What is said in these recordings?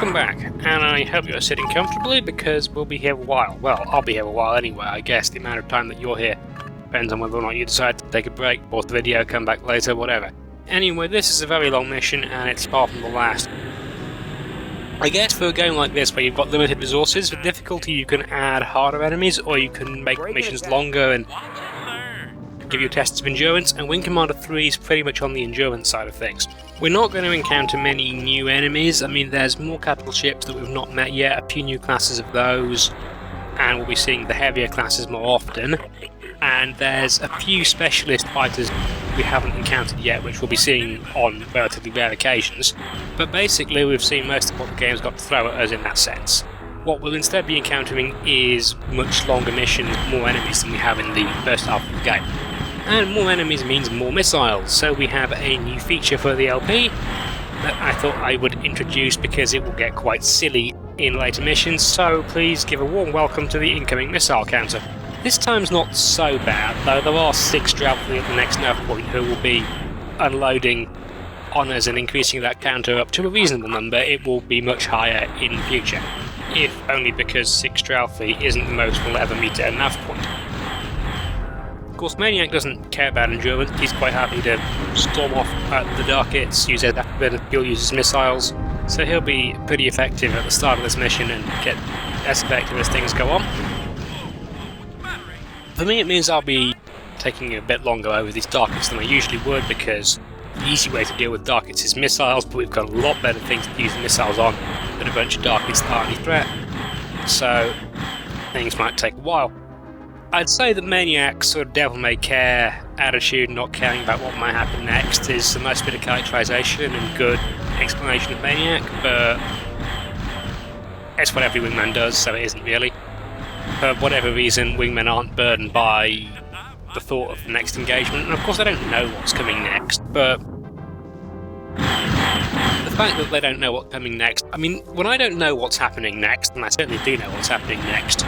welcome back, and I hope you're sitting comfortably because we'll be here a while. Well, I'll be here a while anyway, I guess. The amount of time that you're here depends on whether or not you decide to take a break, pause the video, come back later, whatever. Anyway, this is a very long mission, and it's far from the last. I guess for a game like this, where you've got limited resources, for difficulty you can add harder enemies, or you can make missions longer and give you tests of endurance, and Wing Commander 3 is pretty much on the endurance side of things. We're not going to encounter many new enemies. I mean, there's more capital ships that we've not met yet, a few new classes of those, and we'll be seeing the heavier classes more often. And there's a few specialist fighters we haven't encountered yet, which we'll be seeing on relatively rare occasions. But basically, we've seen most of what the game's got to throw at us in that sense. What we'll instead be encountering is much longer missions, more enemies than we have in the first half of the game. And more enemies means more missiles, so we have a new feature for the LP that I thought I would introduce because it will get quite silly in later missions, so please give a warm welcome to the incoming missile counter. This time's not so bad, though there are 6 Drowfly at the next nav point who will be unloading on us and increasing that counter up to a reasonable number. It will be much higher in the future, if only because 6 Drowfly isn't the most we'll ever meet at a nav point. Of course, Maniac doesn't care about endurance. He's quite happy to storm off at the Darkets, use his afterburner fuel, use his missiles, so he'll be pretty effective at the start of this mission and get less effective as things go on. For me, it means I'll be taking a bit longer over these Darkets than I usually would, because the easy way to deal with Darkets is missiles, but we've got a lot better things to use the missiles on than a bunch of Darkets that aren't any threat, so things might take a while. I'd say that Maniac's sort of devil-may-care attitude, not caring about what might happen next, is a nice bit of characterization and good explanation of Maniac, but it's what every wingman does, so it isn't really. For whatever reason, wingmen aren't burdened by the thought of the next engagement, and of course I don't know what's coming next, but the fact that they don't know what's coming next, I mean, when I don't know what's happening next, and I certainly do know what's happening next,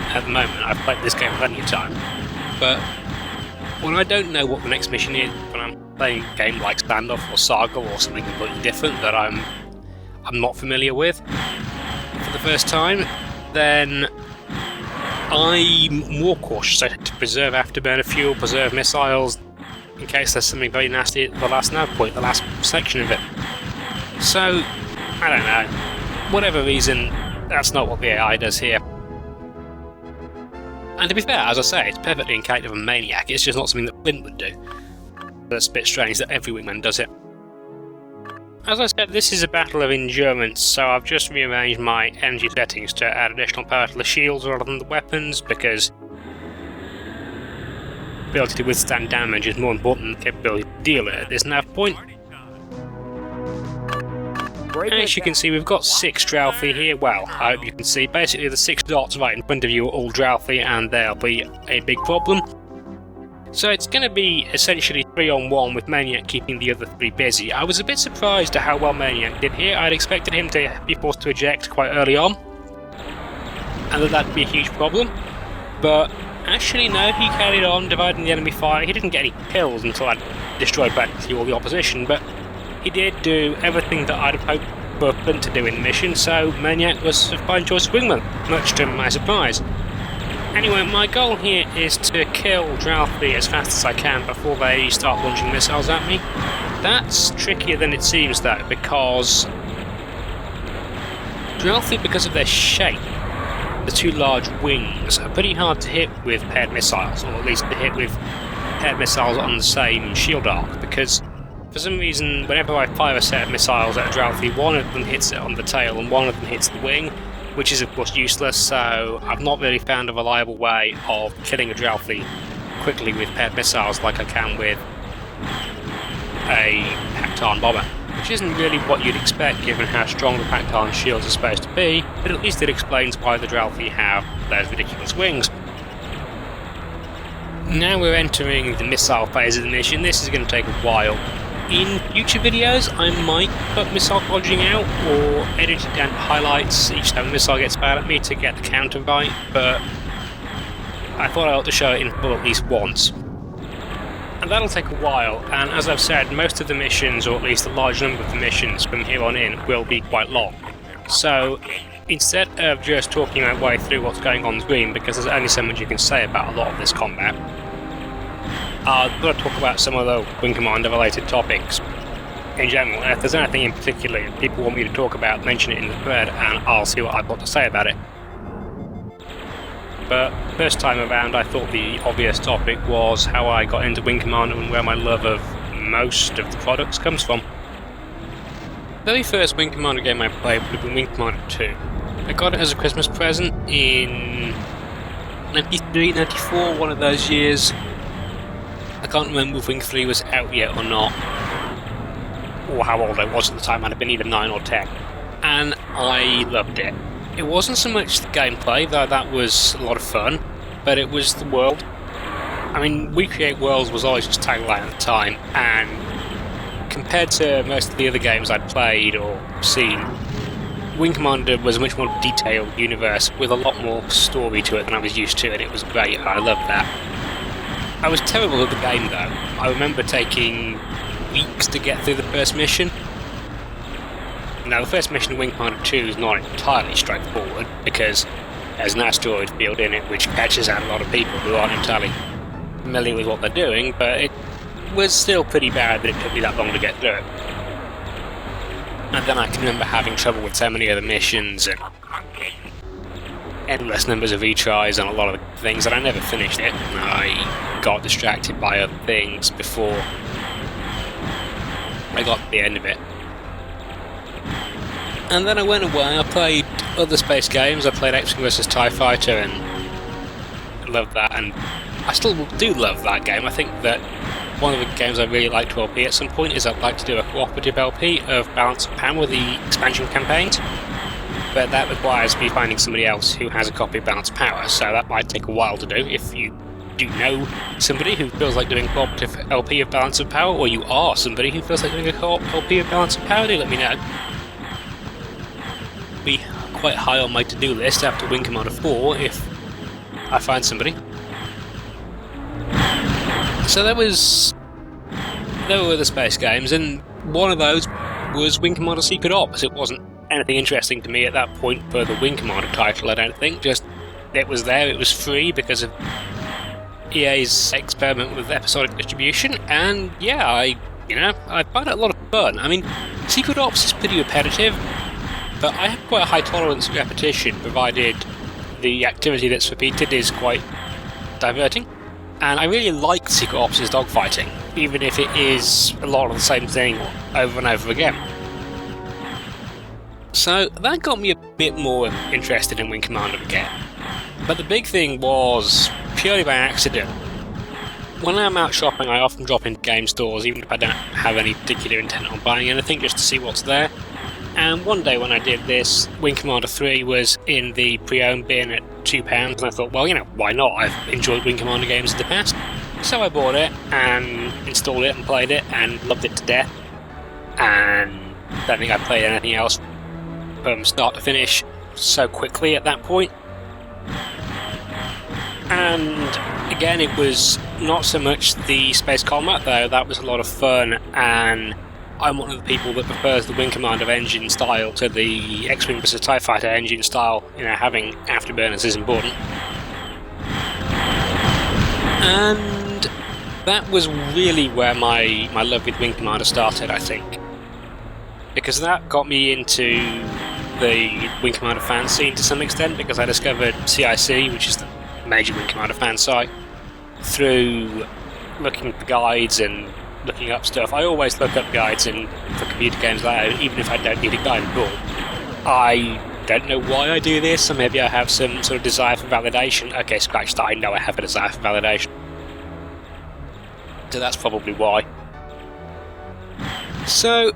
at the moment, I've played this game plenty of time, but when I don't know what the next mission is, when I'm playing a game like Standoff or Saga or something completely different that I'm not familiar with for the first time, then I'm more cautious. I have to preserve afterburner fuel, preserve missiles, in case there's something very nasty at the last nav point, the last section of it. So, I don't know. Whatever reason, that's not what the AI does here. And to be fair, as I say, it's perfectly in character of a Maniac, it's just not something that Flint would do. That's a bit strange that every wingman does it. As I said, this is a battle of endurance, so I've just rearranged my energy settings to add additional power to the shields rather than the weapons, because the ability to withstand damage is more important than the capability to deal it at this nav point. As you can see, we've got 6 Drowfly here. Well, I hope you can see. Basically, the 6 dots right in front of you are all Drowfly, and they'll be a big problem. So it's going to be essentially 3-on-1 with Maniac keeping the other 3 busy. I was a bit surprised at how well Maniac did here. I'd expected him to be forced to eject quite early on, and that'd be a huge problem. But actually, no, he carried on, dividing the enemy fire. He didn't get any kills until I'd destroyed practically all the opposition, but he did do everything that I'd have hoped for Flint to do in the mission, so Maniac was a fine choice of wingman, much to my surprise. Anyway, my goal here is to kill Drowfly as fast as I can before they start launching missiles at me. That's trickier than it seems though, because Drowfly, because of their shape, the 2 large wings, are pretty hard to hit with paired missiles, or at least to hit with paired missiles on the same shield arc, because for some reason, whenever I fire a set of missiles at a Drowfly, one of them hits it on the tail and one of them hits the wing, which is of course useless, so I've not really found a reliable way of killing a Drowfly quickly with paired missiles like I can with a Pactan bomber, which isn't really what you'd expect given how strong the Pactan shields are supposed to be, but at least it explains why the Drowfly have those ridiculous wings. Now we're entering the missile phase of the mission. This is going to take a while. In future videos, I might put missile dodging out, or edit it down to highlights each time a missile gets fired at me to get the counter right, but I thought I ought to show it in full at least once. And that'll take a while, and as I've said, most of the missions, or at least a large number of the missions from here on in, will be quite long. So, instead of just talking my way through what's going on screen, because there's only so much you can say about a lot of this combat, I've got to talk about some of the Wing Commander related topics in general. And if there's anything in particular that people want me to talk about, mention it in the thread, and I'll see what I've got to say about it. But first time around, I thought the obvious topic was how I got into Wing Commander and where my love of most of the products comes from. The very first Wing Commander game I played would have been Wing Commander 2. I got it as a Christmas present in 93, 94, one of those years. I can't remember if Wing 3 was out yet or not, or how old I was at the time. I'd have been either 9 or 10. And I loved it. It wasn't so much the gameplay, though that was a lot of fun, but it was the world. I mean, We Create Worlds was always just tagline at the time, and compared to most of the other games I'd played or seen, Wing Commander was a much more detailed universe with a lot more story to it than I was used to, and it was great. I loved that. I was terrible at the game, though. I remember taking weeks to get through the first mission. Now, the first mission in Wing Commander 2 is not entirely straightforward, because there's an asteroid field in it which catches out a lot of people who aren't entirely familiar with what they're doing, but it was still pretty bad that it took me that long to get through it. And then I can remember having trouble with so many other missions and endless numbers of retries and a lot of things that I never finished it. I got distracted by other things before I got to the end of it. And then I went away, I played other space games. I played X-Wing vs TIE Fighter and I loved that, and I still do love that game. I think that one of the games I'd really like to LP at some point is I'd like to do a cooperative LP of Balance of Power, the expansion campaigns, but that requires me finding somebody else who has a copy of Balance of Power, so that might take a while to do. If you do know somebody who feels like doing a cooperative LP of Balance of Power, or you are somebody who feels like doing a co-op LP of Balance of Power, do let me know. Be quite high on my to-do list after Wing Commander 4 if I find somebody. So there were other space games, and one of those was Wing Commander Secret Ops. It wasn't anything interesting to me at that point for the Wing Commander title, I don't think. Just it was there, it was free because of EA's experiment with episodic distribution, and yeah, I find it a lot of fun. I mean, Secret Ops is pretty repetitive, but I have quite a high tolerance for repetition, provided the activity that's repeated is quite diverting. And I really like Secret Ops' dogfighting, even if it is a lot of the same thing over and over again. So that got me a bit more interested in Wing Commander again. But the big thing was purely by accident. When I'm out shopping, I often drop into game stores, even if I don't have any particular intent on buying anything, just to see what's there. And one day when I did this, Wing Commander 3 was in the pre-owned bin at £2, and I thought, well, why not? I've enjoyed Wing Commander games in the past. So I bought it, and installed it, and played it, and loved it to death. And I don't think I played anything else from start to finish so quickly at that point. And again, it was not so much the space combat, though. That was a lot of fun, and I'm one of the people that prefers the Wing Commander engine style to the X-Wing vs TIE Fighter engine style. Having afterburners is important. And that was really where my love with Wing Commander started, I think. Because that got me into the Wing Commander fan scene to some extent, because I discovered CIC, which is the major Wing Commander fan site, through looking for guides and looking up stuff. I always look up guides for computer games like that, even if I don't need a guide at all. I don't know why I do this, or maybe I have some sort of desire for validation. Okay, scratch that, I know I have a desire for validation. So that's probably why. So,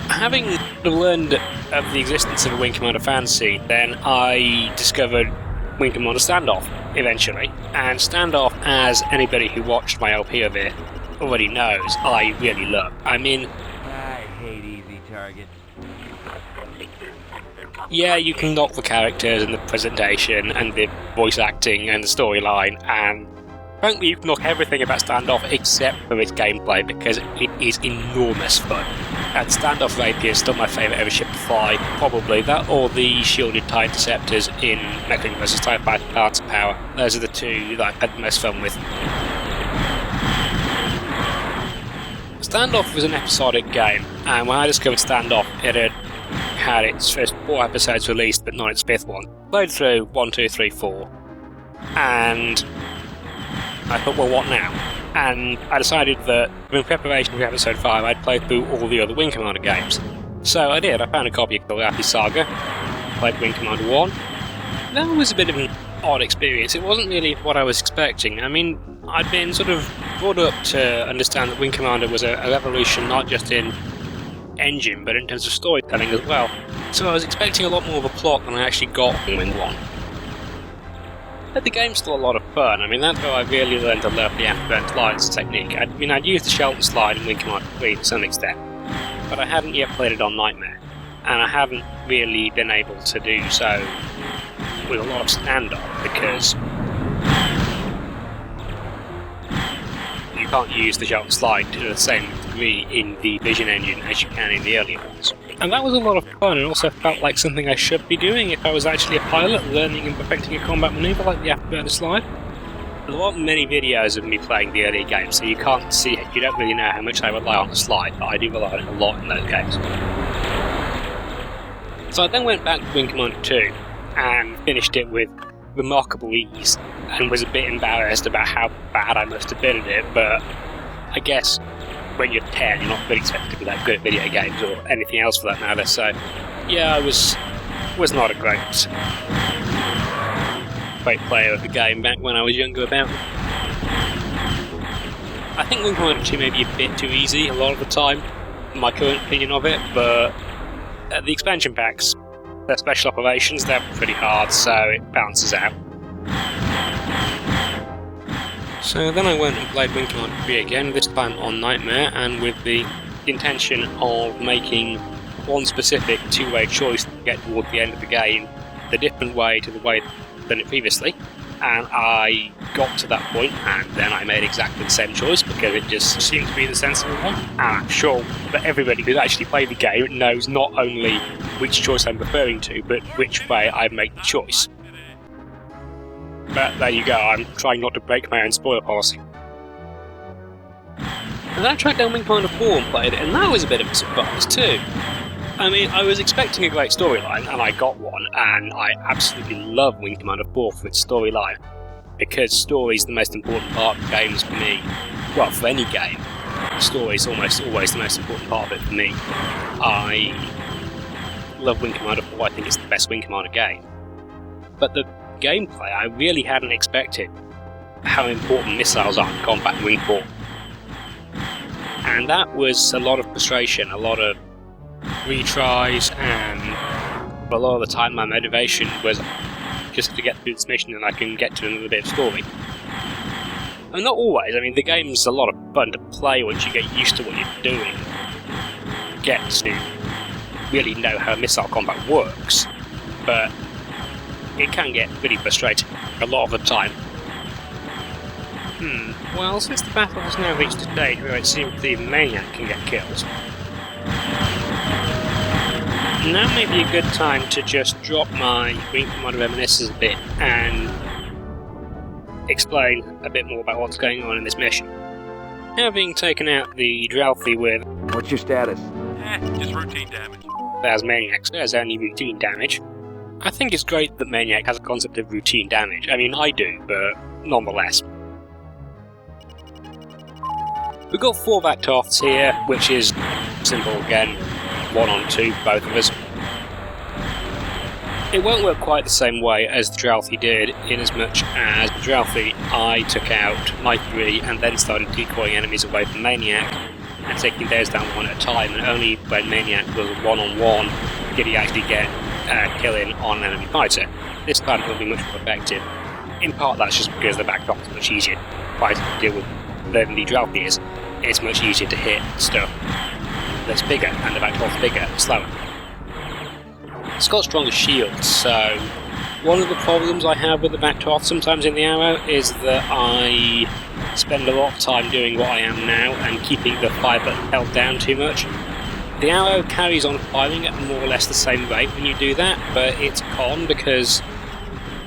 having learned of the existence of a Wing Commander fan scene, then I discovered Wing Commander Standoff, eventually. And Standoff, as anybody who watched my LP of it already knows, I really love. I mean, I hate easy targets. Yeah, you can knock the characters and the presentation and the voice acting and the storyline, and frankly you can knock everything about Standoff except for its gameplay, because it is enormous fun. And Standoff Rapier is still my favourite ever ship to fight, probably that or the shielded TIE interceptors in Mech-Wing vs. TIE Fighter Balance of Power. Those are the two that I've had the most fun with. Standoff was an episodic game, and when I discovered Standoff, it had its first 4 episodes released, but not its 5th one. Played through 1, 2, 3, 4, and I thought, well, what now? And I decided that in preparation for episode 5, I'd play through all the other Wing Commander games. So I did. I found a copy of the Galactic Saga, played Wing Commander 1. That was a bit of an odd experience. It wasn't really what I was expecting. I mean, I'd been sort of brought up to understand that Wing Commander was a revolution not just in engine, but in terms of storytelling as well. So I was expecting a lot more of a plot than I actually got in Wing 1. But the game's still a lot of fun. I mean, that's where I really learned to love the afterburn slides technique. I'd used the Shelton slide in Wing Commander 3 to some extent, but I hadn't yet played it on Nightmare, and I haven't really been able to do so with a lot of standoff, because you can't use the Shelton slide to the same degree in the Vision engine as you can in the earlier ones. And that was a lot of fun, and also felt like something I should be doing if I was actually a pilot, learning and perfecting a combat maneuver like the afterburner slide. There aren't many videos of me playing the earlier games, so you can't see it. You don't really know how much I rely on the slide, but I do rely on it a lot in those games. So I then went back to Wing Commander 2, and finished it with remarkable ease, and was a bit embarrassed about how bad I must have been at it, but I guess when you're 10, you're not really expected to be that good at video games, or anything else for that matter, so yeah, I was not a great player of the game back when I was younger about it. I think Wing Commander 2 may be a bit too easy a lot of the time, in my current opinion of it, but the expansion packs, their special operations, they're pretty hard, so it balances out. So then I went and played Wing Commander 3 again, this time on Nightmare, and with the intention of making one specific two-way choice to get toward the end of the game the different way to the way I'd done it previously. And I got to that point, and then I made exactly the same choice because it just seemed to be the sensible one. And I'm sure that everybody who's actually played the game knows not only which choice I'm referring to, but which way I make the choice. But there you go, I'm trying not to break my own spoiler policy. And then I tracked down Wing Commander 4 and played it, and that was a bit of a surprise too. I mean, I was expecting a great storyline, and I got one, and I absolutely love Wing Commander 4 for its storyline, because story's the most important part of games for me. Well, for any game, story's almost always the most important part of it for me. I love Wing Commander 4, I think it's the best Wing Commander game. But the gameplay, I really hadn't expected how important missiles are in combat in Wing 4. And that was a lot of frustration, a lot of retries, and a lot of the time my motivation was just to get through this mission and I can get to another bit of story. And not always, I mean the game's a lot of fun to play once you get used to what you're doing. You get to really know how missile combat works, but it can get pretty frustrating a lot of the time. Well, since the battle has now reached a stage where it seems the Maniac can get killed, now may be a good time to just drop my Wing Commander reminiscences a bit and explain a bit more about what's going on in this mission. Having taken out the Dralthy with... What's your status? Just routine damage. There's Maniac, so there's only routine damage. I think it's great that Maniac has a concept of routine damage. I mean, I do, but nonetheless. We've got 4 Vactoths here, which is simple again, 1 on 2, both of us. It won't work quite the same way as the Dralthy did, in as much as the Dralthy I took out my 3 and then started decoying enemies away from Maniac and taking theirs down one at a time, and only when Maniac was 1-on-1 did he actually get killing on an enemy fighter. This time it will be much more effective. In part that's just because the Vactoth is much easier to fight to deal with than the Dralthy is. It's much easier to hit stuff that's bigger, and the Vactoth's bigger and slower. It's got stronger shields, so one of the problems I have with the Vactoth sometimes in the arrow is that I spend a lot of time doing what I am now and keeping the fire button held down too much. The arrow carries on firing at more or less the same rate when you do that, but it's a con because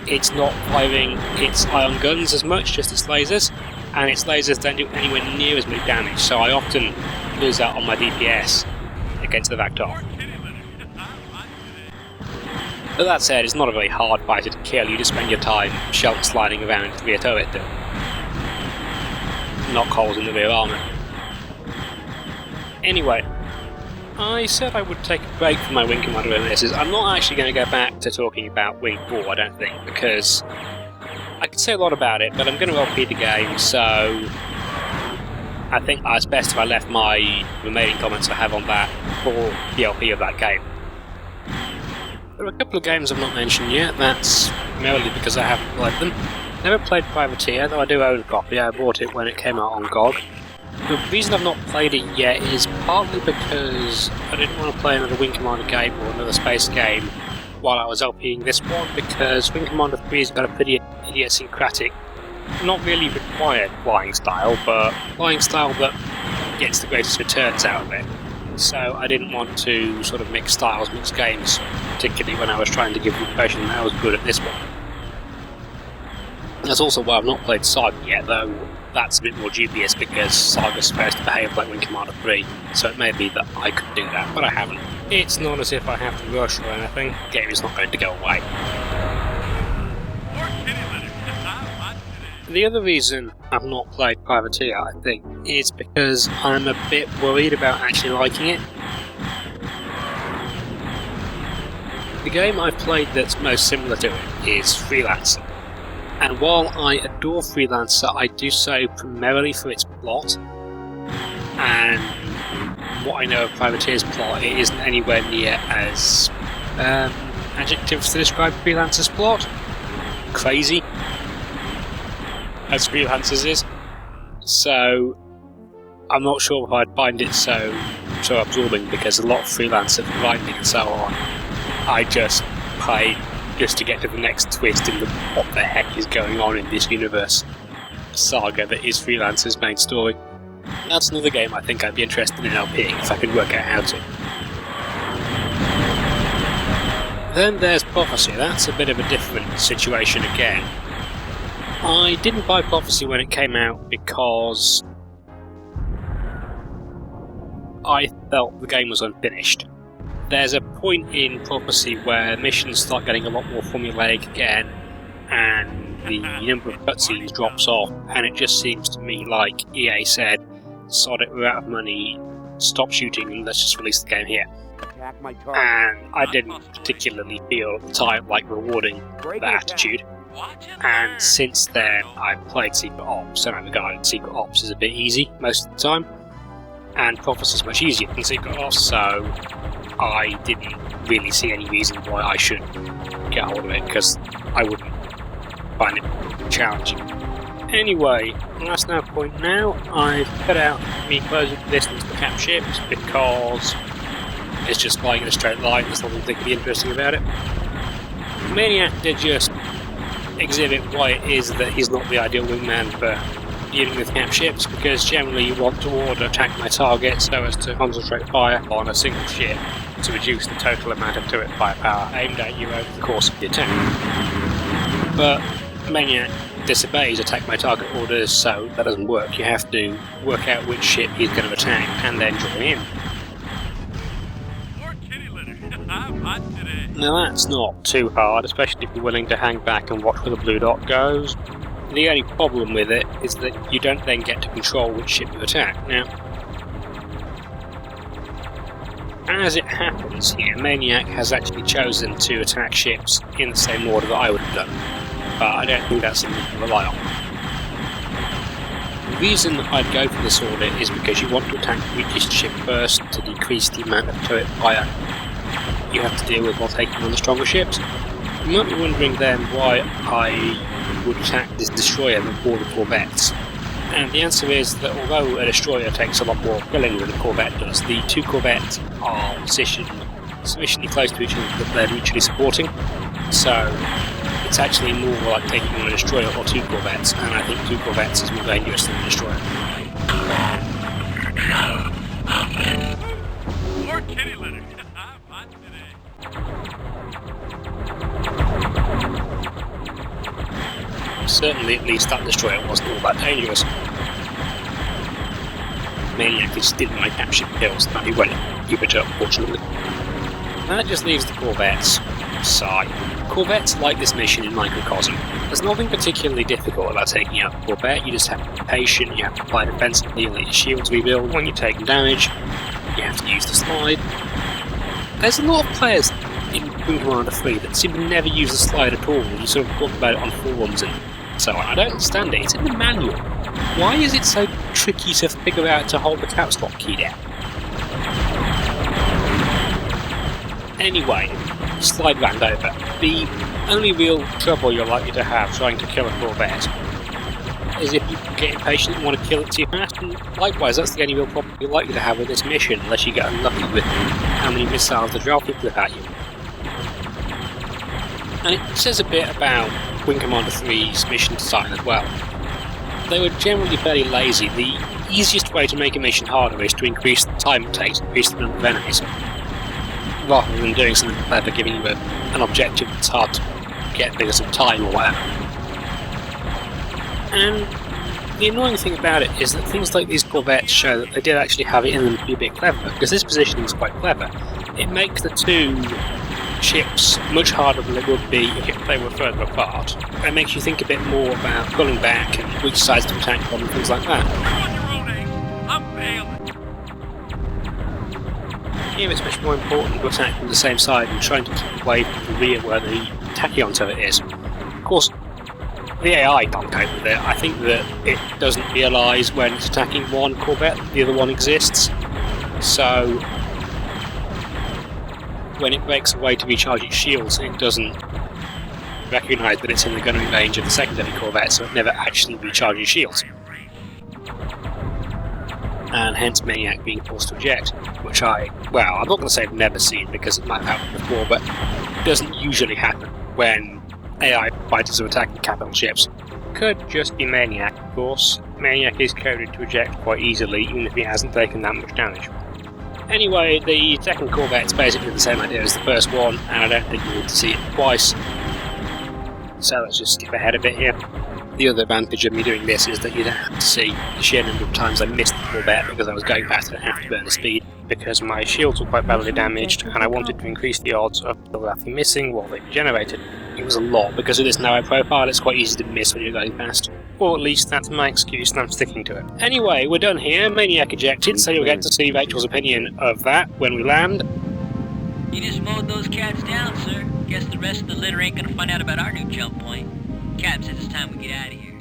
it's not firing its ion guns as much, just its lasers, and its lasers don't do anywhere near as much damage, so I often lose out on my DPS against the Vactor. But that said, it's not a very hard fighter to kill. You just spend your time shelter sliding around into the rear turret to knock holes in the rear armour. Anyway, I said I would take a break from my Wing Commander reminiscences. I'm not actually going to go back to talking about Wing 4, I don't think, because I could say a lot about it, but I'm going to LP the game, so I think it's best if I left my remaining comments I have on that for the LP of that game. There are a couple of games I've not mentioned yet. That's merely because I haven't played them. Never played Privateer, though I do own a copy. I bought it when it came out on GOG. The reason I've not played it yet is partly because I didn't want to play another Wing Commander game or another space game while I was LPing this one, because Wing Commander 3 has got a pretty idiosyncratic, not really required flying style, but flying style that gets the greatest returns out of it. So I didn't want to sort of mix styles, mix games, particularly when I was trying to give the impression that I was good at this one. That's also why I've not played Saga yet, though that's a bit more dubious because Saga's supposed to behave like Wing Commander 3, so it may be that I could do that, but I haven't. It's not as if I have to rush or anything. The game is not going to go away. The other reason I've not played Privateer, I think, is because I'm a bit worried about actually liking it. The game I've played that's most similar to it is Freelancer. And while I adore Freelancer, I do so primarily for its plot. And what I know of Privateer's plot, it isn't anywhere near as adjectives to describe Freelancer's plot. Crazy. As Freelancer's is. So I'm not sure if I'd find it so absorbing, because a lot of Freelancer writing and so on, I just played just to get to the next twist in the what the heck is going on in this universe saga that is Freelancer's main story. That's another game I think I'd be interested in LPing if I could work out how to. Then there's Prophecy. That's a bit of a different situation again. I didn't buy Prophecy when it came out because I felt the game was unfinished. There's a point in Prophecy where missions start getting a lot more formulaic again, and the number of cutscenes drops off, and it just seems to me like EA said, sod it, we're out of money, stop shooting and let's just release the game here. And I didn't particularly feel at the time like rewarding that attitude. And since then I've played Secret Ops, and I regarded Secret Ops as a bit easy most of the time, and Prophecy is much easier than Secret Ops, so I didn't really see any reason why I should get hold of it, because I wouldn't find it challenging. Anyway, that's no point now. I've cut out me closing the distance to cap ships because it's just flying in a straight line. There's nothing particularly interesting about it. Maniac did just exhibit why it is that he's not the ideal wingman for dealing with cap ships, because generally you want to order attack my target so as to concentrate fire on a single ship to reduce the total amount of turret firepower aimed at you over the course of the attack. But Maniac disobeys attack my target orders, so that doesn't work. You have to work out which ship he's going to attack and then join him. Now that's not too hard, especially if you're willing to hang back and watch where the blue dot goes. The only problem with it is that you don't then get to control which ship you attack. Now, as it happens here, Maniac has actually chosen to attack ships in the same order that I would have done, but I don't think that's something you can rely on. The reason I'd go for this order is because you want to attack the weakest ship first to decrease the amount of turret fire you have to deal with while taking on the stronger ships. You might be wondering then why I would attack this destroyer before the corvettes. And the answer is that although a destroyer takes a lot more killing than a corvette does, the two corvettes are positioned sufficiently close to each other that they're mutually supporting. So it's actually more like taking on a destroyer or two corvettes, and I think two corvettes is more dangerous than a destroyer. certainly at least that destroyer wasn't all that dangerous. Maniac just didn't make capture kills, and he went Jupiter, unfortunately. That just leaves the corvettes. Sigh. Corvettes like this mission in microcosm. There's nothing particularly difficult about taking out a corvette. You just have to be patient, you have to apply defensively and let your shields rebuild when you're taking damage. You have to use the slide. There's a lot of players in Wing Commander 3 that seem to never use the slide at all. You sort of talk about it on forums and so on. I don't understand it. It's in the manual. Why is it so tricky to figure out to hold the caps lock key down? Anyway, slide round over. The only real trouble you're likely to have trying to kill a corvette is if you get impatient and want to kill it too fast, and likewise that's the only real problem you're likely to have with this mission, unless you get unlucky with how many missiles the draft people have at you. And it says a bit about Wing Commander 3's mission design as well. They were generally fairly lazy. The easiest way to make a mission harder is to increase the time it takes to increase the number of enemies, rather than doing something clever, giving you an objective that's hard to get because of time or whatever. And the annoying thing about it is that things like these corvettes show that they did actually have it in them to be a bit clever, because this position is quite clever. It makes the two ships much harder than they would be if they were further apart. It makes you think a bit more about pulling back and which sides to attack from and things like that. You're on your own, eh? I'm failing. Here it's much more important to attack from the same side and trying to keep away from the rear where the tachyon turret is. Of course, the AI can't cope with it. I think that it doesn't realise when it's attacking one corvette that the other one exists. So when it breaks away to recharge its shields, it doesn't recognise that it's in the gunnery range of the secondary corvette, so it never actually recharges shields. And hence Maniac being forced to eject, which I'm not going to say I've never seen because it might have happened before, but it doesn't usually happen when AI fighters are attacking capital ships. Could just be Maniac, of course. Maniac is coded to eject quite easily, even if he hasn't taken that much damage. Anyway, the second corvette's basically the same idea as the first one, and I don't think you need to see it twice. So let's just skip ahead a bit here. The other advantage of me doing this is that you don't have to see the sheer number of times I missed the corvette because I was going past it at afterburner speed, because my shields were quite badly damaged and I wanted to increase the odds of nothing missing while they regenerated. It was a lot. Because of this narrow profile, it's quite easy to miss when you're going past. Or at least that's my excuse and I'm sticking to it. Anyway, we're done here. Maniac ejected, so you'll get to see Rachel's opinion of that when we land. You just mowed those cats down, sir. Guess the rest of the litter ain't gonna find out about our new jump point. Cap says it's time we get out of here.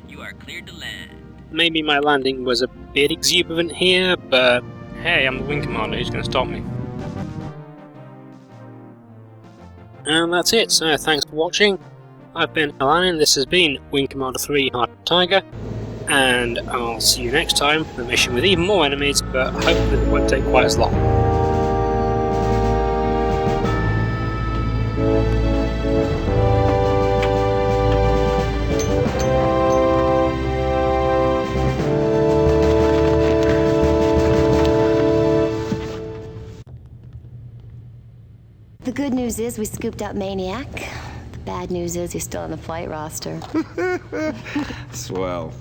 You are cleared to land. Maybe my landing was a bit exuberant here, but hey, I'm the Wing Commander, who's going to stop me? And that's it, so thanks for watching. I've been Alanin, this has been Wing Commander 3 Heart of Tiger, and I'll see you next time for a mission with even more enemies, but hopefully it won't take quite as long. The good news is we scooped up Maniac. The bad news is he's still on the flight roster. Swell.